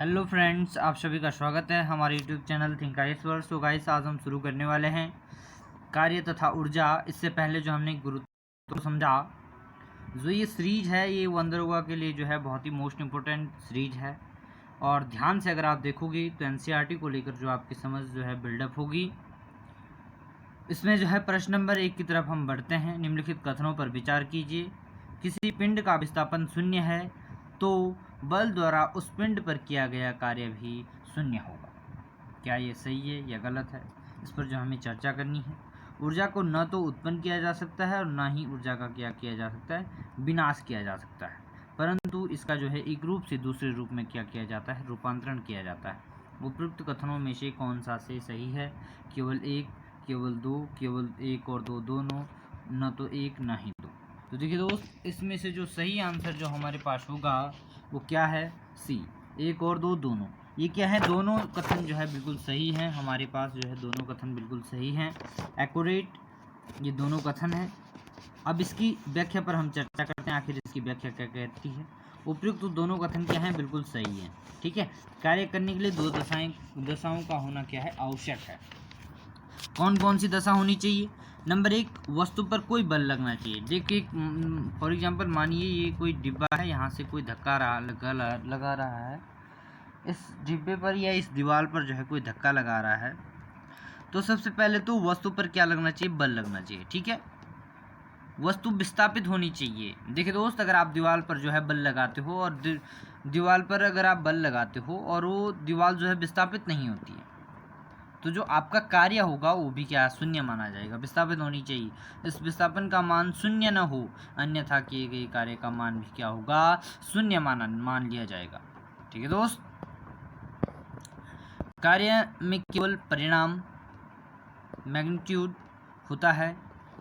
Hello friends, आप सभी का स्वागत है हमारे यूट्यूब चैनल थिंक आइसवर्स। तो गाइस, आज हम शुरू करने वाले हैं कार्य तथा ऊर्जा। इससे पहले जो हमने गुरुत्व को समझा, जो ये सीरीज है ये वंदरगाह के लिए जो है बहुत ही मोस्ट इम्पोर्टेंट सीरीज है। और ध्यान से अगर आप देखोगे तो एनसीईआरटी को लेकर जो आपकी समझ जो है बिल्डअप होगी। इसमें जो है प्रश्न नंबर 1 की तरफ हम बढ़ते हैं। निम्नलिखित कथनों पर विचार कीजिए। किसी पिंड का विस्थापन शून्य है तो बल द्वारा उस पिंड पर किया गया कार्य भी शून्य होगा। क्या ये सही है या गलत है? इस पर जो हमें चर्चा करनी है। ऊर्जा को न तो उत्पन्न किया जा सकता है और न ही ऊर्जा का क्या किया जा सकता है, विनाश किया जा सकता है, परंतु इसका जो है एक रूप से दूसरे रूप में क्या किया जाता है, रूपांतरण किया जाता है। उपयुक्त कथनों में से कौन सा से सही है? केवल एक, केवल दो, केवल एक और दो दोनों, न तो एक न ही दो। तो देखिए दोस्त, इसमें से जो सही आंसर जो हमारे पास होगा वो क्या है? सी, एक और दो दोनों। ये क्या है? दोनों कथन जो है बिल्कुल सही हैं। हमारे पास जो है दोनों कथन बिल्कुल सही हैं, एक्यूरेट ये दोनों कथन हैं। अब इसकी व्याख्या पर हम चर्चा करते हैं, आखिर इसकी व्याख्या क्या कहती है। उपयुक्त दोनों कथन क्या हैं? बिल्कुल सही हैं। ठीक है, कार्य करने के लिए दो दशाओं का होना क्या है? आवश्यक है। कौन कौन सी दशा होनी चाहिए? नंबर 1, वस्तु पर कोई बल लगना चाहिए। देखिए, फॉर एग्जांपल मानिए ये कोई डिब्बा है, यहाँ से कोई धक्का लगा रहा है, इस डिब्बे पर या इस दीवार पर जो है कोई धक्का लगा रहा है, तो सबसे पहले तो वस्तु पर क्या लगना चाहिए? बल लगना चाहिए। ठीक है, वस्तु विस्थापित होनी चाहिए। देखिए दोस्त, अगर आप दीवार पर जो है बल लगाते हो और दीवार पर अगर आप बल लगाते हो और वो दीवार जो है विस्थापित नहीं होती है, तो जो आपका कार्य होगा वो भी क्या? शून्य माना जाएगा। विस्थापित होनी चाहिए, इस विस्थापन का मान शून्य न हो, अन्यथा किए गए कार्य का मान भी क्या होगा? शून्य मान लिया जाएगा। ठीक है दोस्त, कार्य में केवल परिणाम मैग्नीट्यूड होता है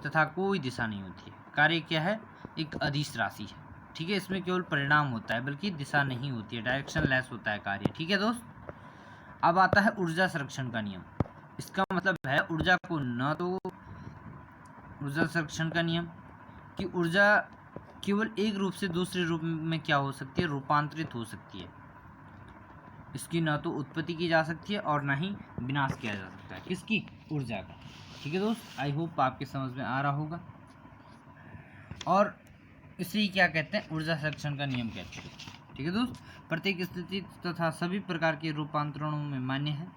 तथा कोई दिशा नहीं होती है। कार्य क्या है? एक अदिश राशि है। ठीक है, इसमें केवल परिणाम होता है, बल्कि दिशा नहीं होती है, डायरेक्शन लेस होता है कार्य। ठीक है दोस्त, अब आता है ऊर्जा संरक्षण का नियम। इसका मतलब है ऊर्जा को न तो ऊर्जा संरक्षण का नियम कि ऊर्जा केवल एक रूप से दूसरे रूप में क्या हो सकती है? रूपांतरित हो सकती है। इसकी न तो उत्पत्ति की जा सकती है और न ही विनाश किया जा सकता है। किसकी? ऊर्जा का। ठीक है दोस्त, आई होप आपके समझ में आ रहा होगा। और इसे क्या कहते हैं? ऊर्जा संरक्षण का नियम कहते हैं। ठीक है दोस्त, प्रत्येक स्थिति तथा सभी प्रकार के रूपांतरणों में मान्य है।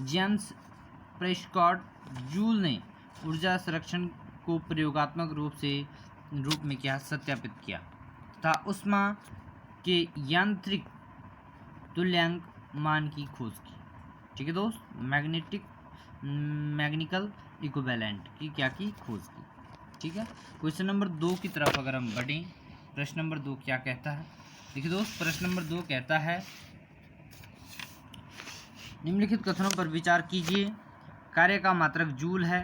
जेम्स प्रेस्कॉट जूल ने ऊर्जा संरक्षण को प्रयोगात्मक रूप में क्या सत्यापित किया तथा ऊष्मा के यांत्रिक तुल्यांक मान की खोज की। ठीक है दोस्त, मैग्निकल इक्विवेलेंट की क्या की? खोज की। ठीक है, क्वेश्चन नंबर 2 की तरफ अगर हम बढ़ें, प्रश्न नंबर 2 क्या कहता है? देखिए दोस्त, प्रश्न नंबर 2 कहता है, निम्नलिखित कथनों पर विचार कीजिए। कार्य का मात्रक जूल है,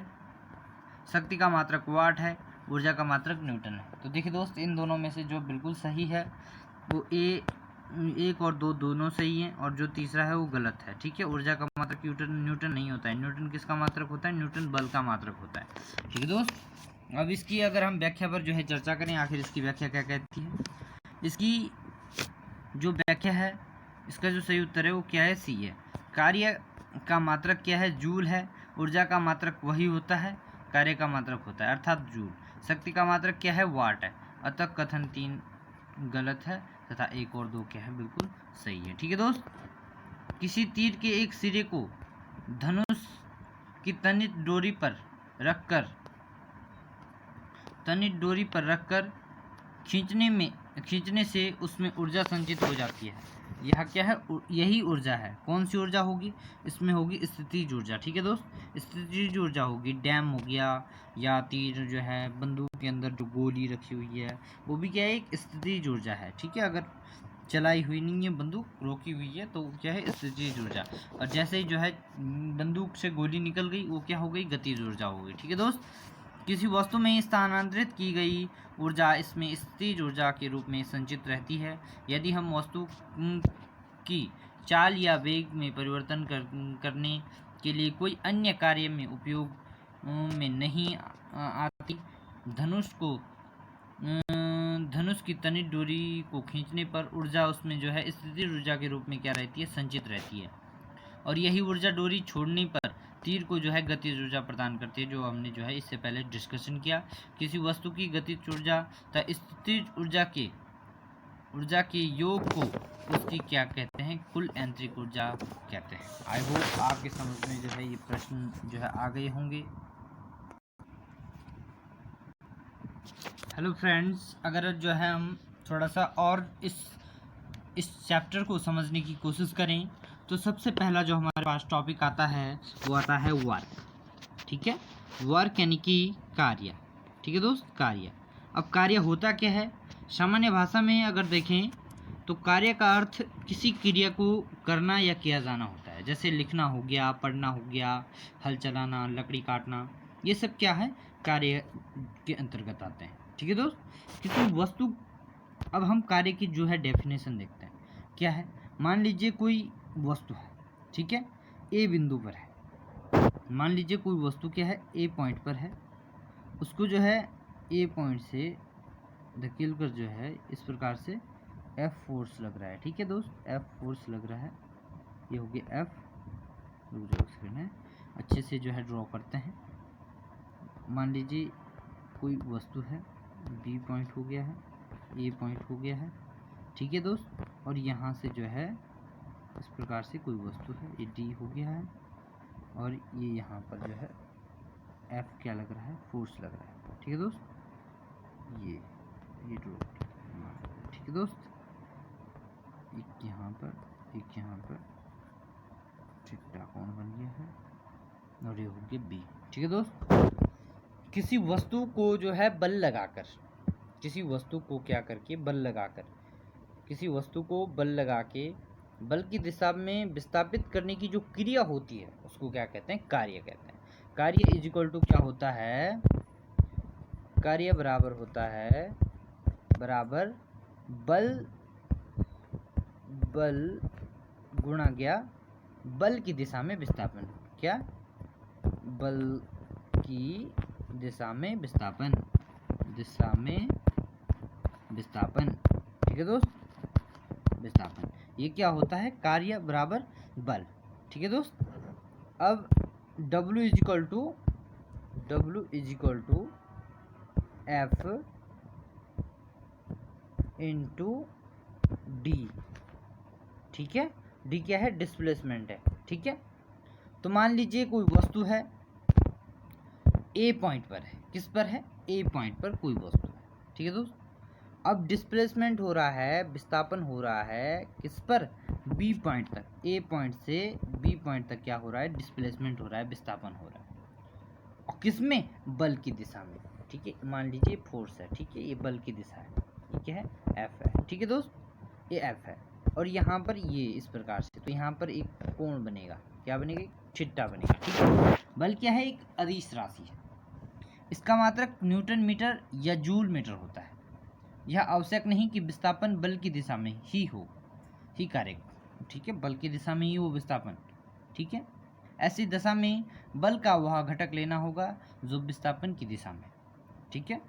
शक्ति का मात्रक वाट है, ऊर्जा का मात्रक न्यूटन है। तो देखिए दोस्त, इन दोनों में से जो बिल्कुल सही है वो एक और दो दोनों सही हैं, और जो तीसरा है वो गलत है। ठीक है, ऊर्जा का मात्रक न्यूटन नहीं होता है। न्यूटन किसका मात्रक होता है? न्यूटन बल का मात्रक होता है। ठीक है दोस्त, अब इसकी अगर हम व्याख्या पर जो है चर्चा करें, आखिर इसकी व्याख्या क्या कहती है। इसकी जो व्याख्या है, इसका जो सही उत्तर है वो क्या है? सी है। कार्य का मात्रक क्या है? जूल है। ऊर्जा का मात्रक वही होता है, कार्य का मात्रक होता है, अर्थात जूल। शक्ति का मात्रक क्या है? वाट है। अतः कथन 3 गलत है तथा 1 और 2 क्या है? बिल्कुल सही है। ठीक है दोस्त, किसी तीर के एक सिरे को धनुष की तनित डोरी पर रखकर खींचने से उसमें ऊर्जा संचित हो जाती है। यह क्या है? यही ऊर्जा है। कौन सी ऊर्जा होगी? इसमें होगी स्थितिज ऊर्जा। ठीक है दोस्त, स्थितिज ऊर्जा होगी। डैम हो गया, या तीर जो है बंदूक के अंदर जो गोली रखी हुई है वो भी क्या है? एक स्थितिज ऊर्जा है। ठीक है, अगर चलाई हुई नहीं है बंदूक, रोकी हुई है, तो क्या है? स्थितिज ऊर्जा। और जैसे ही जो है बंदूक से गोली निकल गई वो क्या हो गई? गतिज ऊर्जा हो गई। ठीक है दोस्त, किसी वस्तु में स्थानांतरित की गई ऊर्जा इसमें स्थितिज ऊर्जा के रूप में संचित रहती है। यदि हम वस्तु की चाल या वेग में परिवर्तन करने के लिए कोई अन्य कार्य में उपयोग में नहीं आती, धनुष की तनित डोरी को खींचने पर ऊर्जा उसमें जो है स्थितिज ऊर्जा के रूप में क्या रहती है, संचित रहती है। और यही ऊर्जा डोरी छोड़ने पर तीर को जो है गतिज ऊर्जा प्रदान करती है, जो हमने जो है इससे पहले डिस्कशन किया। किसी वस्तु की गतिज ऊर्जा तथा स्थितिज ऊर्जा के योग को उसकी क्या कहते हैं, कुल यांत्रिक ऊर्जा कहते हैं। आई होप आपके समझ में जो है ये प्रश्न जो है आ गए होंगे। हेलो फ्रेंड्स, अगर जो है हम थोड़ा सा और इस चैप्टर को समझने की कोशिश करें तो सबसे पहला जो हमारे पास टॉपिक आता है वो आता है वर्क। ठीक है, वर्क यानी कि कार्य। ठीक है दोस्त, कार्य। अब कार्य होता क्या है? सामान्य भाषा में अगर देखें तो कार्य का अर्थ किसी क्रिया को करना या किया जाना होता है। जैसे लिखना हो गया, पढ़ना हो गया, हल चलाना, लकड़ी काटना, ये सब क्या है, कार्य के अंतर्गत आते हैं। ठीक है दोस्त, किसी वस्तु, अब हम कार्य की जो है डेफिनेशन देखते हैं क्या है। मान लीजिए कोई वस्तु है, ठीक है, ए बिंदु पर है। मान लीजिए कोई वस्तु क्या है, ए पॉइंट पर है, उसको जो है ए पॉइंट से धकेल कर जो है इस प्रकार से एफ फोर्स लग रहा है। ठीक है दोस्त, एफ फोर्स लग रहा है, ये हो गया एफ। रुक जाओ स्क्रीन है, अच्छे से जो है ड्रॉ करते हैं। मान लीजिए कोई वस्तु है, बी पॉइंट हो गया है, ए पॉइंट हो गया है। ठीक है दोस्त, और यहाँ से जो है इस प्रकार से कोई वस्तु है, ये डी हो गया है, और ये यहाँ पर जो है एफ क्या लग रहा है, फोर्स लग रहा है। ठीक है दोस्त, ये ड्रॉ। ठीक है दोस्त, एक यहाँ पर, एक यहाँ पर, ठीक कौन बन गया है, और ये हो गया बी। ठीक है दोस्त, किसी वस्तु को जो है बल लगाकर, किसी वस्तु को क्या करके बल लगाकर, किसी वस्तु को बल लगा के बल की दिशा में विस्थापित करने की जो क्रिया होती है उसको क्या कहते हैं, कार्य कहते हैं। कार्य इज इक्वल टू क्या होता है, कार्य बराबर होता है, बराबर बल गुणा गया बल की दिशा में विस्थापन। क्या, बल की दिशा में विस्थापन, दिशा में विस्थापन। ठीक है दोस्त, विस्थापन, ये क्या होता है, कार्य बराबर बल। ठीक है दोस्त, अब W is equal to F into D. ठीक है, डी क्या है, डिस्प्लेसमेंट है। ठीक है, तो मान लीजिए कोई वस्तु है, ए पॉइंट पर है, किस पर है, ए पॉइंट पर कोई वस्तु है। ठीक है दोस्त, अब डिस्प्लेसमेंट हो रहा है, विस्थापन हो रहा है किस पर, बी पॉइंट तक। ए पॉइंट से बी पॉइंट तक क्या हो रहा है, डिस्प्लेसमेंट हो रहा है, विस्थापन हो रहा है, और किस में, बल की दिशा में। ठीक है, मान लीजिए फोर्स है, ठीक है, ये बल की दिशा है, ये क्या है, एफ है। ठीक है दोस्त, ये एफ है, और यहाँ पर ये इस प्रकार से, तो यहाँ पर एक कोण बनेगा, क्या बनेगा, छिट्टा बनेगा। ठीक है, बल क्या है, एक अदिश राशि है, इसका मात्रक न्यूटन मीटर या जूल मीटर होता है। यह आवश्यक नहीं कि विस्थापन बल की दिशा में ही हो, ही कार्य। ठीक है, बल की दिशा में ही हो विस्थापन। ठीक है, ऐसी दशा में बल का वह घटक लेना होगा जो विस्थापन की दिशा में। ठीक है,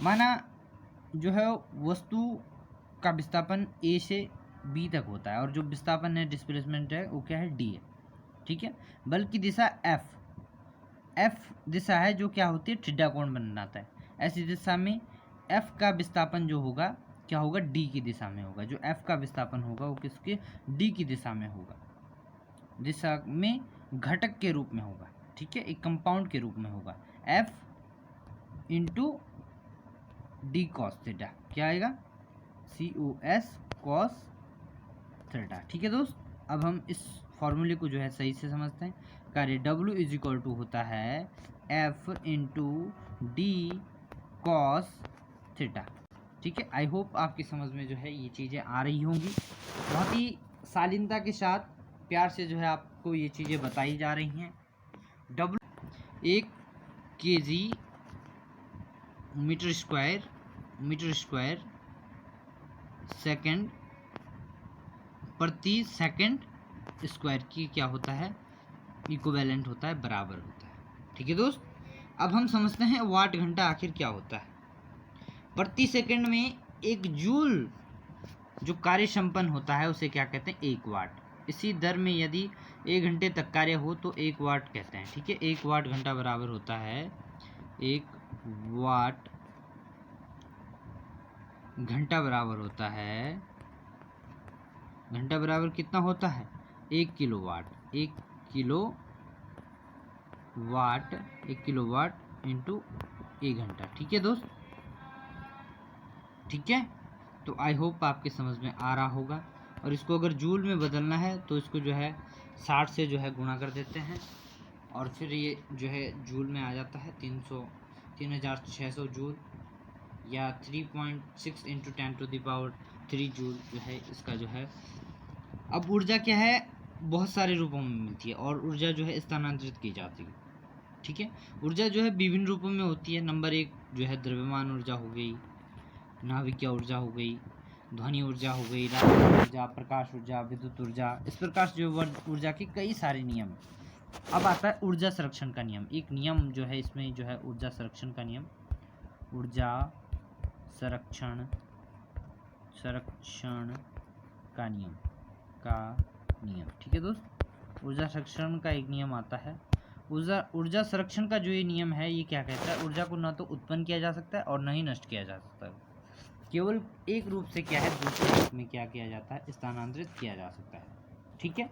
माना जो है वस्तु का विस्थापन ए से बी तक होता है, और जो विस्थापन है, डिस्प्लेसमेंट है, वो क्या है, डी है। ठीक है, बल की दिशा एफ दिशा है, जो क्या होती है, थीटा कोण बनाता है। ऐसी दिशा में एफ का विस्थापन जो होगा क्या होगा, डी की दिशा में होगा। जो एफ का विस्थापन होगा वो किसके, डी की दिशा में होगा, दिशा में घटक के रूप में होगा। ठीक है, एक कंपाउंड के रूप में होगा, F into D cos theta, क्या आएगा, COS कॉस थीटा। ठीक है दोस्त, अब हम इस फॉर्मूले को जो है सही से समझते हैं। कार्य W इज इक्वल टू होता है F into D cos theta. ठीक है, आई होप आपकी समझ में जो है ये चीज़ें आ रही होंगी। बहुत ही शालीनता के साथ प्यार से जो है आपको ये चीज़ें बताई जा रही हैं। W 1 kg metre square second प्रति सेकंड स्क्वायर की क्या होता है, इक्विवेलेंट होता है, बराबर होता है। ठीक है दोस्त, अब हम समझते हैं वाट घंटा आखिर क्या होता है। प्रति सेकंड में एक जूल जो कार्य संपन्न होता है उसे क्या कहते हैं? 1 वाट। इसी दर में यदि 1 घंटे तक कार्य हो तो 1 वाट कहते हैं। ठीक है, 1 वाट घंटा बराबर होता है 1 वाट घंटा बराबर होता है, घंटा बराबर कितना होता है? 1 किलोवाट। 1 किलोवाट 1 किलोवाट इंटू 1 घंटा। ठीक है दोस्त, ठीक है। तो आई होप आपके समझ में आ रहा होगा। और इसको अगर जूल में बदलना है तो इसको जो है 60 से जो है गुणा कर देते हैं और फिर ये जो है जूल में आ जाता है 3600 जूल या 3.6 इंटू 10⁻³ जूल जो है इसका जो है। अब ऊर्जा क्या है? बहुत सारे रूपों में मिलती है और ऊर्जा जो है स्थानांतरित की जाती है। ठीक है, ऊर्जा जो है विभिन्न रूपों में होती है। नंबर 1 जो है द्रव्यमान ऊर्जा हो गई, नाभिकीय ऊर्जा हो गई, ध्वनि ऊर्जा हो गई, रासायनिक ऊर्जा, प्रकाश ऊर्जा, विद्युत ऊर्जा। इस प्रकार से जो ऊर्जा के कई सारे नियम। अब आता है ऊर्जा संरक्षण का नियम। एक नियम जो है इसमें जो है ऊर्जा संरक्षण का नियम, ऊर्जा संरक्षण का नियम। ठीक है दोस्त, ऊर्जा संरक्षण का एक नियम आता है। ऊर्जा संरक्षण का जो ये नियम है ये क्या कहता है? ऊर्जा को न तो उत्पन्न किया जा सकता है और न ही नष्ट किया जा सकता है, केवल एक रूप से क्या है दूसरे रूप में क्या किया जाता है? स्थानांतरित किया जा सकता है। ठीक है,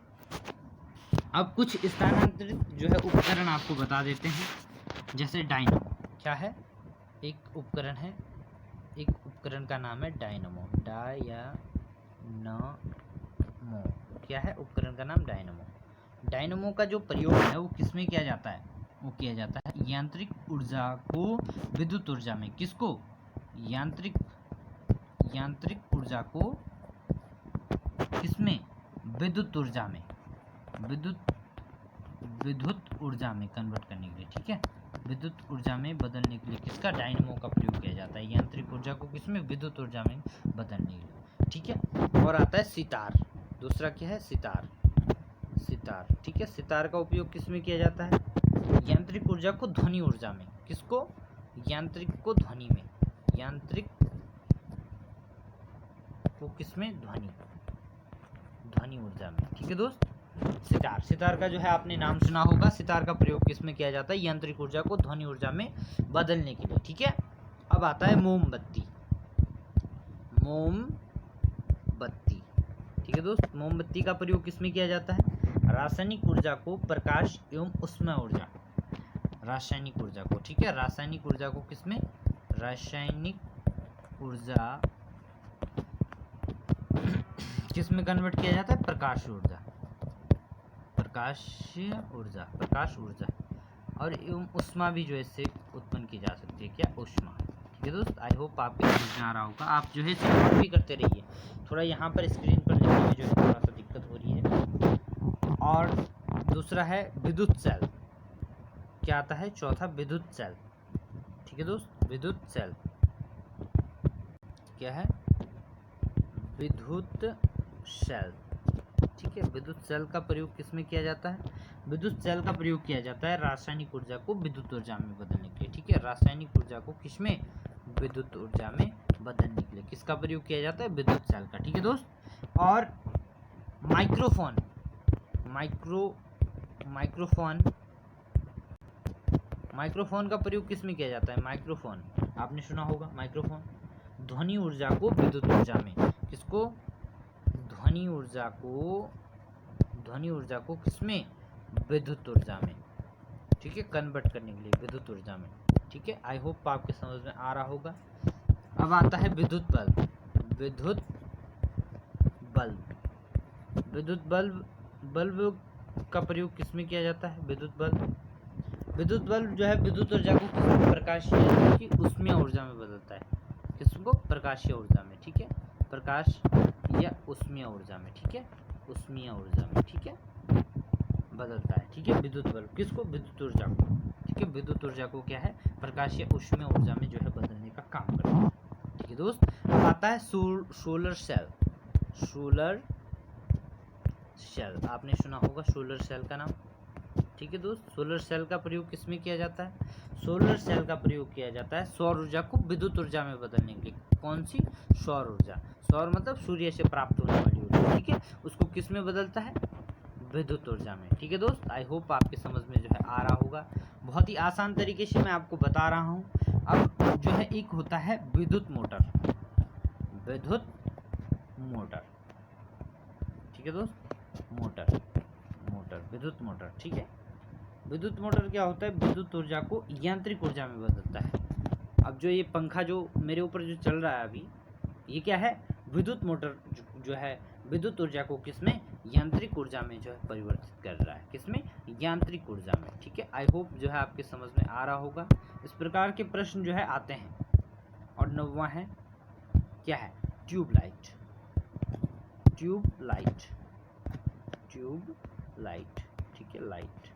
अब कुछ स्थानांतरित जो है उपकरण आपको बता देते हैं, जैसे डायनामो। क्या है? एक उपकरण है, एक उपकरण का नाम है डायनामो। क्या है? उपकरण का नाम डायनामो। डायनामो का जो प्रयोग है वो किसमें किया जाता है? वो किया जाता है यांत्रिक ऊर्जा को विद्युत ऊर्जा में। किसको? यांत्रिक ऊर्जा को किसमें? विद्युत ऊर्जा में, विद्युत ऊर्जा में कन्वर्ट करने के लिए। ठीक है, विद्युत ऊर्जा में बदलने के लिए किसका? डायनामो का प्रयोग किया जाता है, यांत्रिक ऊर्जा को किसमें? विद्युत ऊर्जा में बदलने के लिए। ठीक है, और आता है सितार। दूसरा क्या है? सितार। ठीक है, सितार का उपयोग किसमें किया जाता है? यांत्रिक ऊर्जा को ध्वनि ऊर्जा में। किसको? यांत्रिक को ध्वनि में, यांत्रिक को किसमें? ध्वनि ऊर्जा में। ठीक है दोस्त, सितार का जो है आपने नाम सुना होगा। सितार का प्रयोग किसमें किया जाता है? यांत्रिक ऊर्जा को ध्वनि ऊर्जा में बदलने के लिए। ठीक है, अब आता है मोमबत्ती। ठीक है दोस्त, मोमबत्ती का प्रयोग किसमें किया जाता है? रासायनिक ऊर्जा को प्रकाश एवं ऊष्मा ऊर्जा, रासायनिक ऊर्जा को। ठीक है, रासायनिक ऊर्जा को किसमें? रासायनिक ऊर्जा किसमें कन्वर्ट किया जाता है? प्रकाश ऊर्जा और एवं ऊष्मा भी जो है इससे उत्पन्न की जा सकती है। क्या? ऊष्मा। ठीक है दोस्त, आई होप आपको समझ में आ रहा होगा। आप जो है नोट भी करते रहिए। थोड़ा यहाँ पर स्क्रीन पर लिखने में जो है थोड़ा सा दिक्कत हो रही है। और दूसरा है विद्युत सेल। क्या आता है? चौथा विद्युत सेल। ठीक है दोस्त, विद्युत सेल क्या है? विद्युत सेल। ठीक है, विद्युत सेल का प्रयोग किसमें किया जाता है? विद्युत सेल का प्रयोग किया जाता है रासायनिक ऊर्जा को विद्युत ऊर्जा में बदलने के लिए। ठीक है, रासायनिक ऊर्जा को किसमें? विद्युत ऊर्जा में बदलने के लिए किसका प्रयोग किया जाता है? विद्युत सेल का। ठीक है दोस्त, और माइक्रोफोन का प्रयोग किसमें किया जाता है? माइक्रोफोन, आपने सुना होगा माइक्रोफोन। ध्वनि ऊर्जा को विद्युत ऊर्जा में। किसको? ध्वनि ऊर्जा को किसमें? विद्युत ऊर्जा में। ठीक है, कन्वर्ट करने के लिए विद्युत ऊर्जा में। ठीक है, आई होप आपके समझ में आ रहा होगा। अब आता है विद्युत बल्ब का प्रयोग किसमें किया जाता है? विद्युत बल्ब जो है विद्युत ऊर्जा को किसमें? प्रकाशीय की ऊष्मीय ऊर्जा में बदलता है। किसको? प्रकाशीय ऊर्जा में। ठीक है, प्रकाश या ऊष्मीय ऊर्जा में। ठीक है, ऊष्मीय ऊर्जा में। ठीक है, बदलता है। ठीक है, विद्युत बल्ब किसको? विद्युत ऊर्जा को। ठीक है, विद्युत ऊर्जा को क्या है? प्रकाश या ऊष्मीय ऊर्जा में जो है बदलने का काम करता है। ठीक है दोस्त, अब आता है सोलर सेल। आपने सुना होगा सोलर सेल का नाम। ठीक है दोस्त, सोलर सेल का प्रयोग किसमें किया जाता है? सोलर सेल का प्रयोग किया जाता है सौर ऊर्जा को विद्युत ऊर्जा में बदलने के लिए। कौन सी? सौर ऊर्जा। सौर मतलब सूर्य से प्राप्त होने वाली ऊर्जा, ठीक है, उसको किस में बदलता है? विद्युत ऊर्जा में। ठीक है दोस्त, आई होप आपके समझ में जो है आ रहा होगा। बहुत ही आसान तरीके से मैं आपको बता रहा हूँ। अब जो है एक होता है विद्युत मोटर, विद्युत मोटर, ठीक है दोस्त, मोटर, मोटर, विद्युत मोटर, ठीक है। विद्युत मोटर क्या होता है? विद्युत ऊर्जा को यांत्रिक ऊर्जा में बदलता है। अब जो ये पंखा जो मेरे ऊपर जो चल रहा है अभी, ये क्या है? विद्युत मोटर जो है विद्युत ऊर्जा को किसमें? यांत्रिक ऊर्जा में जो है परिवर्तित कर रहा है। किसमें? यांत्रिक ऊर्जा में, ठीक है। आई होप जो है आपके समझ में आ रहा होगा। इस प्रकार के प्रश्न जो है आते हैं। और 9वां है, क्या है? ट्यूबलाइट, ट्यूबलाइट, ट्यूबलाइट, ठीक है, लाइट,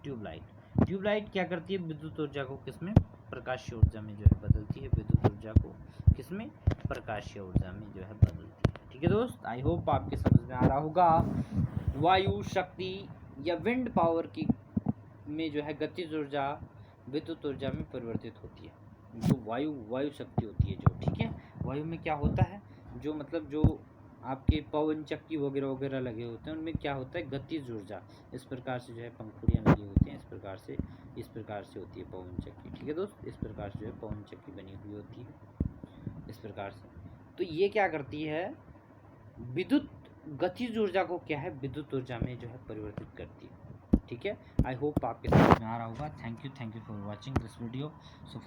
ट्यूबलाइट। ट्यूबलाइट क्या करती है? विद्युत ऊर्जा को किसमें? प्रकाशीय ऊर्जा में जो है बदलती है। विद्युत ऊर्जा को किसमें? प्रकाशीय ऊर्जा में जो है बदलती है। ठीक है दोस्त, आई होप आपके समझ में आ रहा होगा। वायु शक्ति या विंड पावर की में जो है गतिज ऊर्जा विद्युत ऊर्जा में परिवर्तित होती है। जो वायु शक्ति होती है जो, ठीक है, वायु में क्या होता है? जो मतलब जो आपके पवन चक्की वगैरह वगैरह लगे होते हैं, उनमें क्या होता है? गतिज ऊर्जा। इस प्रकार से जो है पंखुड़ियाँ लगी होती हैं, इस प्रकार से होती है पवन चक्की। ठीक है दोस्त, इस प्रकार से जो है पवन चक्की बनी हुई होती है, इस प्रकार से। तो ये क्या करती है? विद्युत गतिज ऊर्जा को क्या है? विद्युत ऊर्जा में जो है परिवर्तित करती है। ठीक है, आई होप आपके समझ में आ रहा होगा। Thank you for watching this video. So